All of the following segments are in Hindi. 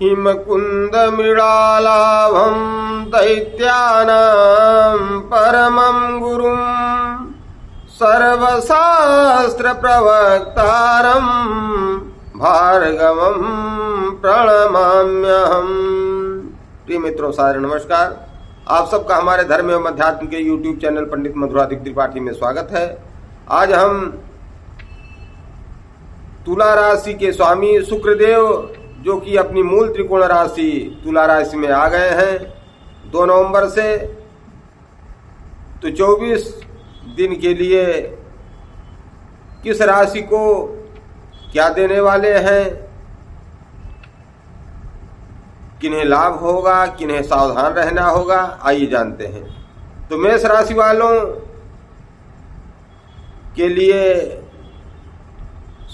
हिमकुन्दमृडालाभं दैत्यानां परमं गुरुं सर्वशास्त्रप्रवक्तारं भार्गवं प्रणमाम्यहम्। प्रिय मित्रों, सादर नमस्कार। आप सबका हमारे धर्म एवं अध्यात्म के YouTube चैनल पंडित मधुराधिक त्रिपाठी में स्वागत है। आज हम तुला राशि के स्वामी शुक्रदेव, जो कि अपनी मूल त्रिकोण राशि तुला राशि में आ गए हैं 2 नवंबर से, तो 24 दिन के लिए किस राशि को क्या देने वाले हैं, किन्हें लाभ होगा, किन्हें सावधान रहना होगा, आइए जानते हैं। तो मेष राशि वालों के लिए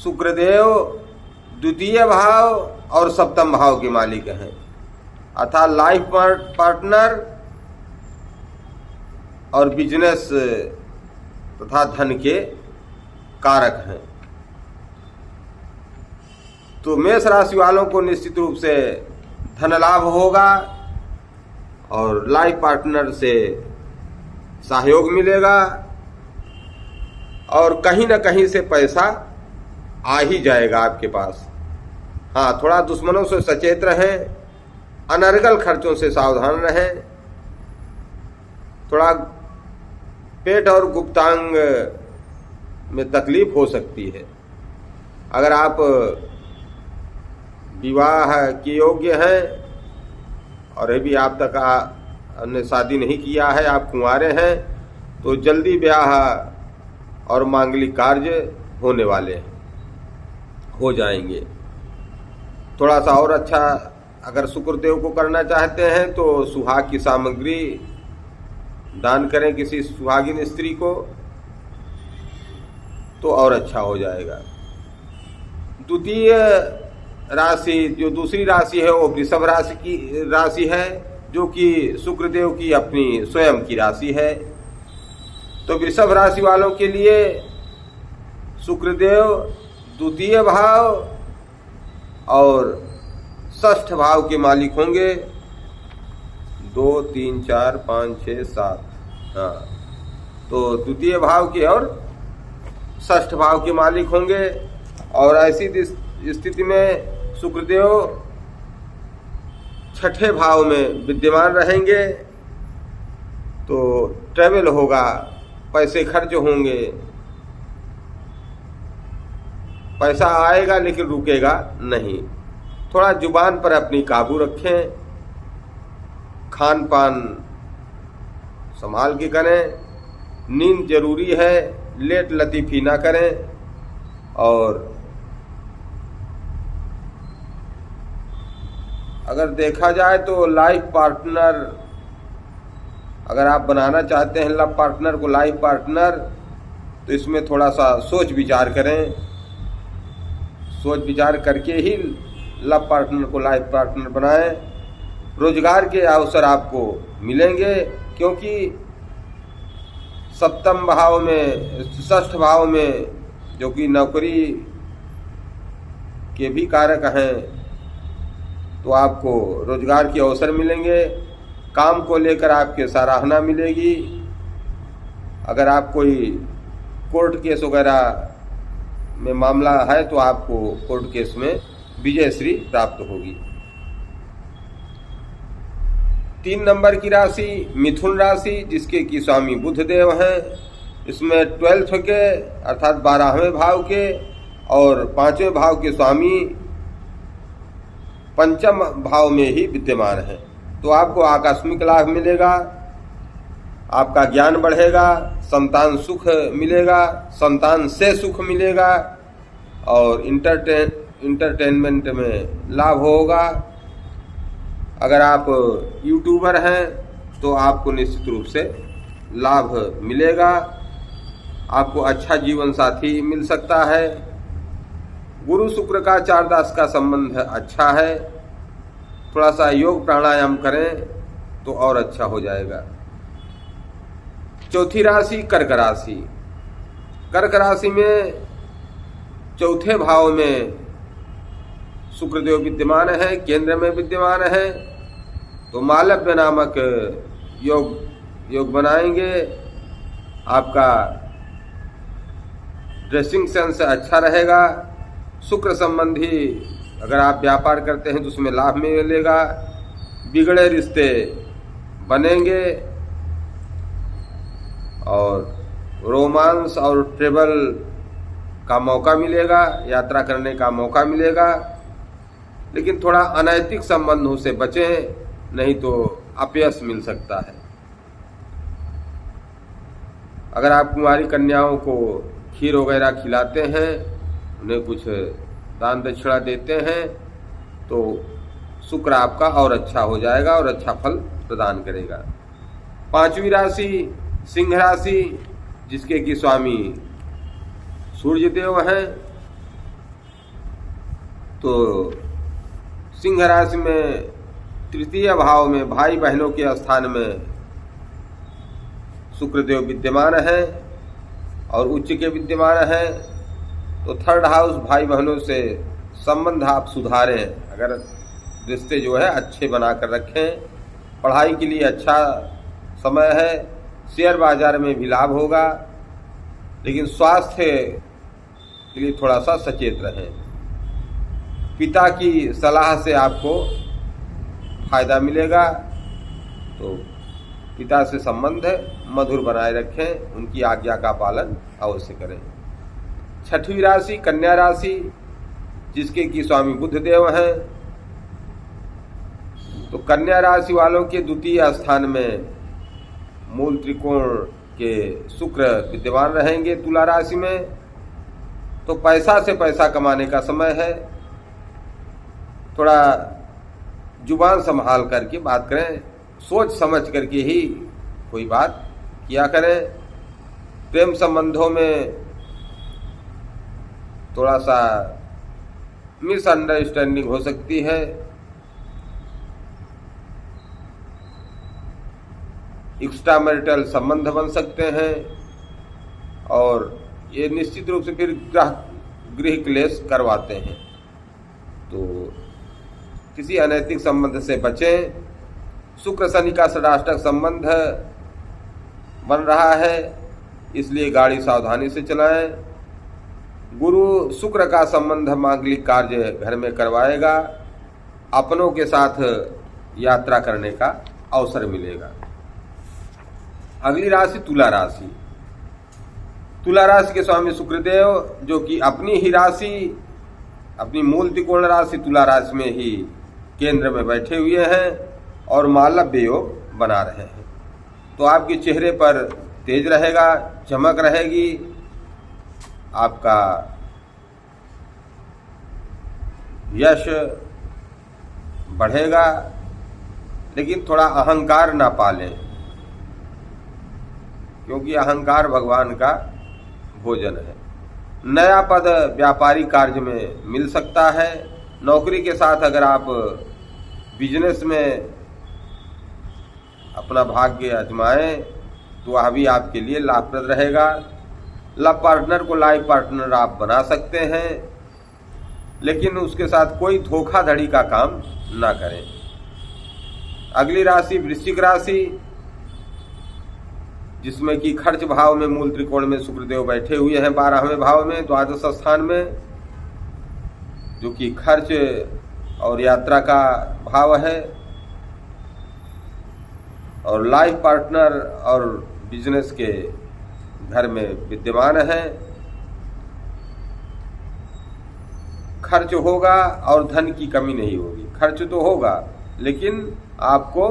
शुक्रदेव द्वितीय भाव और सप्तम भाव के मालिक हैं, अर्थात लाइफ पार्टनर और बिजनेस तथा धन के कारक हैं। तो मेष राशि वालों को निश्चित रूप से धन लाभ होगा और लाइफ पार्टनर से सहयोग मिलेगा और कहीं ना कहीं से पैसा आ ही जाएगा आपके पास। हाँ, थोड़ा दुश्मनों से सचेत रहें, अनर्गल खर्चों से सावधान रहें। थोड़ा पेट और गुप्तांग में तकलीफ हो सकती है। अगर आप विवाह के योग्य हैं और अभी आप तक हमने शादी नहीं किया है, आप कुंवारे हैं, तो जल्दी ब्याह और मांगलिक कार्य होने वाले हैं, हो जाएंगे। थोड़ा सा और अच्छा अगर शुक्रदेव को करना चाहते हैं तो सुहाग की सामग्री दान करें किसी सुहागिन स्त्री को, तो और अच्छा हो जाएगा। द्वितीय राशि, जो दूसरी राशि है, वो वृषभ राशि की राशि है, जो कि शुक्रदेव की अपनी स्वयं की राशि है। तो वृषभ राशि वालों के लिए शुक्रदेव द्वितीय भाव और षष्ठ भाव के मालिक होंगे। 2, 3, 4, 5, 6, 7, हाँ, तो द्वितीय भाव के और षष्ठ भाव के मालिक होंगे। और ऐसी स्थिति में शुक्रदेव छठे भाव में विद्यमान रहेंगे, तो ट्रेवल होगा, पैसे खर्च होंगे, पैसा आएगा लेकिन रुकेगा नहीं। थोड़ा जुबान पर अपनी काबू रखें, खान पान संभाल के करें, नींद जरूरी है, लेट लतीफ़ी ना करें। और अगर देखा जाए तो लाइफ पार्टनर अगर आप बनाना चाहते हैं, लव पार्टनर को लाइफ पार्टनर, तो इसमें थोड़ा सा सोच विचार करें। सोच विचार करके ही लव पार्टनर को लाइफ पार्टनर बनाएं। रोजगार के अवसर आपको मिलेंगे, क्योंकि सप्तम भाव में, षष्ठ भाव में, जो कि नौकरी के भी कारक हैं, तो आपको रोजगार के अवसर मिलेंगे। काम को लेकर आपके सराहना मिलेगी। अगर आप कोई कोर्ट केस वगैरह में मामला है तो आपको कोर्ट केस में विजयश्री प्राप्त होगी। 3 नंबर की राशि मिथुन राशि, जिसके की स्वामी बुधदेव हैं। इसमें 12th के अर्थात 12वें भाव के और 5वें भाव के स्वामी पंचम भाव में ही विद्यमान है। तो आपको आकस्मिक लाभ मिलेगा, आपका ज्ञान बढ़ेगा, संतान सुख मिलेगा, संतान से सुख मिलेगा और इंटरटेनमेंट में लाभ होगा। अगर आप यूट्यूबर हैं तो आपको निश्चित रूप से लाभ मिलेगा, आपको अच्छा जीवन साथी मिल सकता है। गुरु शुक्र का 4 का संबंध अच्छा है। थोड़ा सा योग प्राणायाम करें तो और अच्छा हो जाएगा। चौथी राशि कर्क राशि। कर्क राशि में चौथे भाव में शुक्रदेव विद्यमान है, केंद्र में विद्यमान है, तो मालव्य नामक योग बनाएंगे। आपका ड्रेसिंग सेंस अच्छा रहेगा। शुक्र संबंधी अगर आप व्यापार करते हैं तो उसमें लाभ मिलेगा। बिगड़े रिश्ते बनेंगे और रोमांस और ट्रेवल का मौका मिलेगा, यात्रा करने का मौका मिलेगा। लेकिन थोड़ा अनैतिक संबंधों से बचें, नहीं तो अपयश मिल सकता है। अगर आप कुंवारी कन्याओं को खीर वगैरह खिलाते हैं, उन्हें कुछ दान दक्षिणा देते हैं, तो शुक्र आपका और अच्छा हो जाएगा और अच्छा फल प्रदान करेगा। 5वीं राशि सिंह राशि, जिसके कि स्वामी सूर्य देव हैं। तो सिंह राशि में तृतीय भाव में भाई बहनों के स्थान में शुक्रदेव विद्यमान है और उच्च के विद्यमान है। तो थर्ड हाउस भाई बहनों से संबंध आप सुधारें, अगर रिश्ते जो है अच्छे बना कर रखें। पढ़ाई के लिए अच्छा समय है, शेयर बाजार में भी लाभ होगा, लेकिन स्वास्थ्य के लिए थोड़ा सा सचेत रहें। पिता की सलाह से आपको फायदा मिलेगा, तो पिता से संबंध मधुर बनाए रखें, उनकी आज्ञा का पालन अवश्य करें। 6वीं राशि कन्या राशि, जिसके कि स्वामी बुध देव हैं। तो कन्या राशि वालों के द्वितीय स्थान में मूल त्रिकोण के शुक्र विद्यमान रहेंगे तुला राशि में। तो पैसा से पैसा कमाने का समय है। थोड़ा जुबान संभाल करके बात करें, सोच समझ करके ही कोई बात किया करें। प्रेम संबंधों में थोड़ा सा मिसअंडरस्टैंडिंग हो सकती है। एक्स्ट्रा मैरिटल संबंध बन सकते हैं और ये निश्चित रूप से फिर गृह क्लेश करवाते हैं। तो किसी अनैतिक संबंध से बचें। शुक्र शनि का षडाष्टक संबंध बन रहा है, इसलिए गाड़ी सावधानी से चलाएं। गुरु शुक्र का संबंध मांगलिक कार्य घर में करवाएगा। अपनों के साथ यात्रा करने का अवसर मिलेगा। अगली राशि तुला राशि। तुला राशि के स्वामी शुक्रदेव, जो कि अपनी ही राशि, अपनी मूल त्रिकोण राशि तुला राशि में ही केंद्र में बैठे हुए हैं और मालव्य योग बना रहे हैं। तो आपके चेहरे पर तेज रहेगा, चमक रहेगी, आपका यश बढ़ेगा। लेकिन थोड़ा अहंकार ना पालें, क्योंकि अहंकार भगवान का भोजन है। नया पद व्यापारिक कार्य में मिल सकता है। नौकरी के साथ अगर आप बिजनेस में अपना भाग्य आजमाएं तो वह भी आपके लिए लाभप्रद रहेगा। लव पार्टनर को लाइफ पार्टनर आप बना सकते हैं, लेकिन उसके साथ कोई धोखाधड़ी का काम ना करें। अगली राशि वृश्चिक राशि, जिसमें कि खर्च भाव में मूल त्रिकोण में शुक्रदेव बैठे हुए हैं 12वें भाव में द्वादश स्थान में, जो कि खर्च और यात्रा का भाव है। और लाइफ पार्टनर और बिजनेस के घर में विद्यमान है। खर्च होगा और धन की कमी नहीं होगी। खर्च तो होगा लेकिन आपको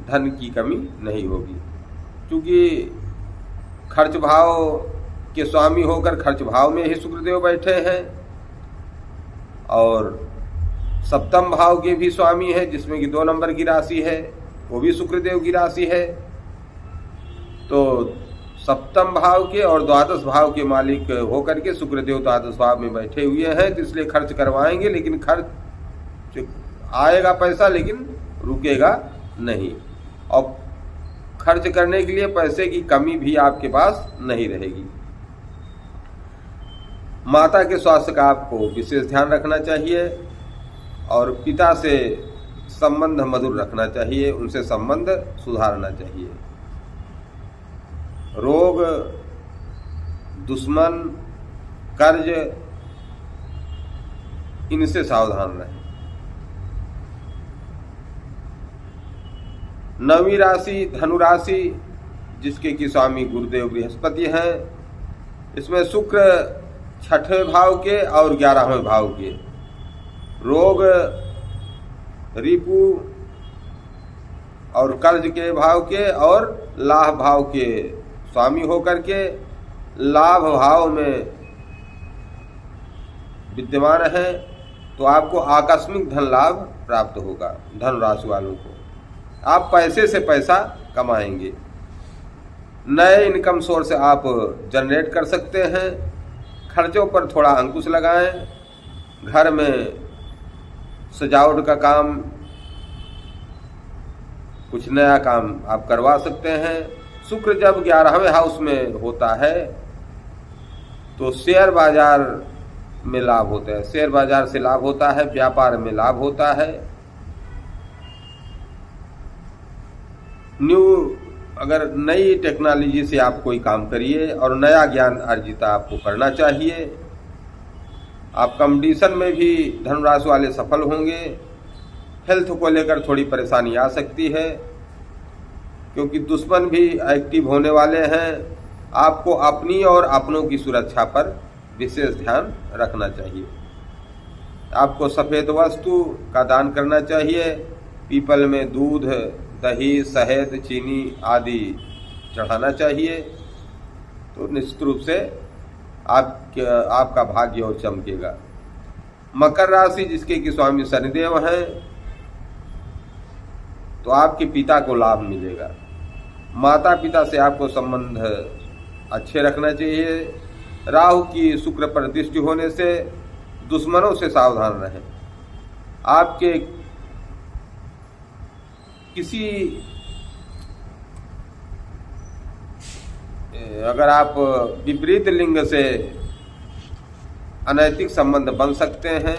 धन की कमी नहीं होगी, क्योंकि खर्च भाव के स्वामी होकर खर्च भाव में ही शुक्रदेव बैठे हैं और सप्तम भाव के भी स्वामी है, जिसमें कि 2 नंबर की राशि है, वो भी शुक्रदेव की राशि है। तो सप्तम भाव के और द्वादश भाव के मालिक होकर के शुक्रदेव द्वादश भाव में बैठे हुए हैं, तो इसलिए खर्च करवाएंगे, लेकिन खर्च आएगा पैसा लेकिन रुकेगा नहीं, और खर्च करने के लिए पैसे की कमी भी आपके पास नहीं रहेगी। माता के स्वास्थ्य का आपको विशेष ध्यान रखना चाहिए। और पिता से संबंध मधुर रखना चाहिए, उनसे संबंध सुधारना चाहिए। रोग, दुश्मन, कर्ज, इनसे सावधान रहें। 9वीं राशि धनु राशि, जिसके कि स्वामी गुरुदेव बृहस्पति हैं। इसमें शुक्र 6ठे भाव के और 11वें भाव के। रोग, रिपु और कर्ज के भाव के और लाभ भाव के स्वामी होकर के लाभ भाव में विद्यमान है, तो आपको आकस्मिक धन लाभ प्राप्त होगा। धन राशि वालों को आप पैसे से पैसा कमाएंगे, नए इनकम सोर्स आप जनरेट कर सकते हैं। खर्चों पर थोड़ा अंकुश लगाएं। घर में सजावट का काम, कुछ नया काम आप करवा सकते हैं। शुक्र जब 11वें हाउस में होता है तो शेयर बाजार में लाभ होता है, शेयर बाजार से लाभ होता है, व्यापार में लाभ होता है। अगर नई टेक्नोलॉजी से आप कोई काम करिए और नया ज्ञान अर्जित आपको करना चाहिए। आप कंपटीशन में भी धनुराशि वाले सफल होंगे। हेल्थ को लेकर थोड़ी परेशानी आ सकती है, क्योंकि दुश्मन भी एक्टिव होने वाले हैं। आपको अपनी और अपनों की सुरक्षा पर विशेष ध्यान रखना चाहिए। आपको सफ़ेद वस्तु का दान करना चाहिए। पीपल में दूध, दही, शहद, चीनी आदि चढ़ाना चाहिए, तो निश्चित रूप से आपका भाग्य और चमकेगा। मकर राशि, जिसके कि स्वामी शनिदेव हैं, तो आपके पिता को लाभ मिलेगा। माता पिता से आपको संबंध अच्छे रखना चाहिए। राहु की शुक्र पर दृष्टि होने से दुश्मनों से सावधान रहें। आपके किसी अगर आप विपरीत लिंग से अनैतिक संबंध बन सकते हैं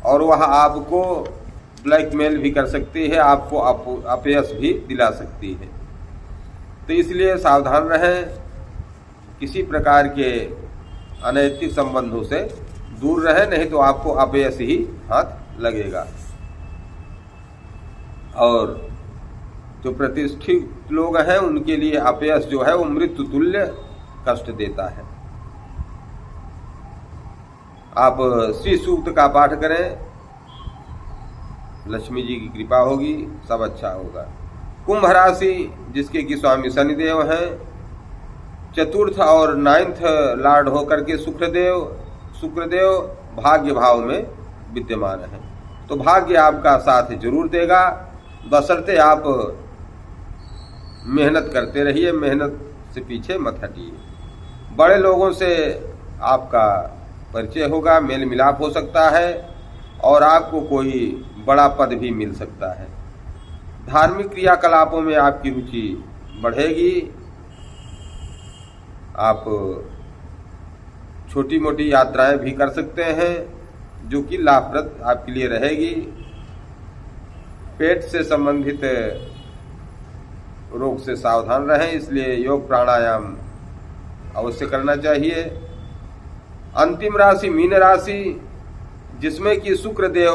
और वह आपको ब्लैकमेल भी कर सकती है, आपको अपयश भी दिला सकती है। तो इसलिए सावधान रहें। किसी प्रकार के अनैतिक संबंधों से दूर रहें, नहीं तो आपको अपयश ही हाथ लगेगा। और जो प्रतिष्ठित लोग हैं उनके लिए अपयश जो है वो मृत्यु तुल्य कष्ट देता है। आप श्री सूक्त का पाठ करें, लक्ष्मी जी की कृपा होगी, सब अच्छा होगा। कुंभ राशि, जिसके कि स्वामी शनिदेव हैं, चतुर्थ और 9th लॉर्ड होकर के शुक्रदेव भाग्य भाव में विद्यमान है। तो भाग्य आपका साथ जरूर देगा, बशर्ते आप मेहनत करते रहिए, मेहनत से पीछे मत हटिए। बड़े लोगों से आपका परिचय होगा, मेल मिलाप हो सकता है और आपको कोई बड़ा पद भी मिल सकता है। धार्मिक क्रियाकलापों में आपकी रुचि बढ़ेगी। आप छोटी मोटी यात्राएं भी कर सकते हैं, जो कि लाभप्रद आपके लिए रहेगी। पेट से संबंधित रोग से सावधान रहें, इसलिए योग प्राणायाम अवश्य करना चाहिए। अंतिम राशि मीन राशि, जिसमें कि शुक्रदेव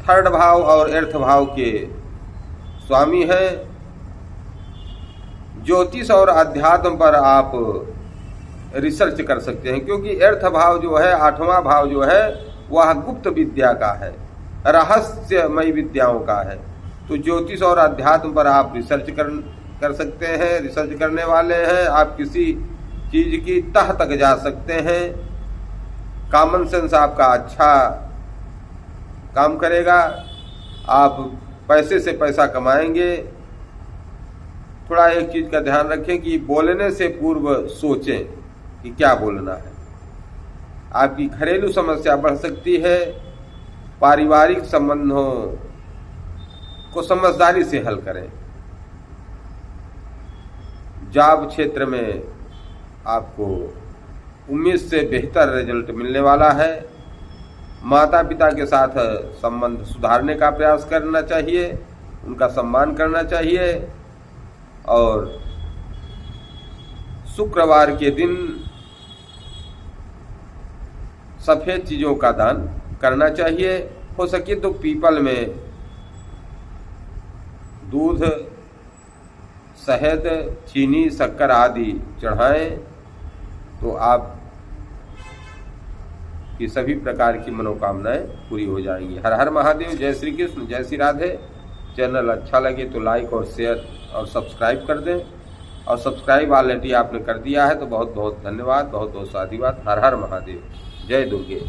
3rd भाव और 8th भाव के स्वामी हैं। ज्योतिष और अध्यात्म पर आप रिसर्च कर सकते हैं, क्योंकि 8th भाव जो है, 8वां भाव जो है, वह गुप्त विद्या का है, रहस्यमय विद्याओं का है। तो ज्योतिष और अध्यात्म पर आप रिसर्च कर सकते हैं। रिसर्च करने वाले हैं, आप किसी चीज की तह तक जा सकते हैं। कॉमन सेंस आपका अच्छा काम करेगा। आप पैसे से पैसा कमाएंगे। थोड़ा एक चीज का ध्यान रखें कि बोलने से पूर्व सोचें कि क्या बोलना है। आपकी घरेलू समस्या बढ़ सकती है। पारिवारिक संबंधों को समझदारी से हल करें। जॉब क्षेत्र में आपको उम्मीद से बेहतर रिजल्ट मिलने वाला है। माता पिता के साथ संबंध सुधारने का प्रयास करना चाहिए, उनका सम्मान करना चाहिए। और शुक्रवार के दिन सफ़ेद चीज़ों का दान करना चाहिए। हो सके तो पीपल में दूध, शहद, चीनी, शक्कर आदि चढ़ाएं तो आप की सभी प्रकार की मनोकामनाएं पूरी हो जाएंगी। हर हर महादेव। जय श्री कृष्ण, जय श्री राधे। चैनल अच्छा लगे तो लाइक और शेयर और सब्सक्राइब कर दें, और सब्सक्राइब ऑलरेडी आपने कर दिया है तो बहुत बहुत धन्यवाद, बहुत बहुत साधुवाद। हर हर महादेव। जय दुर्गे।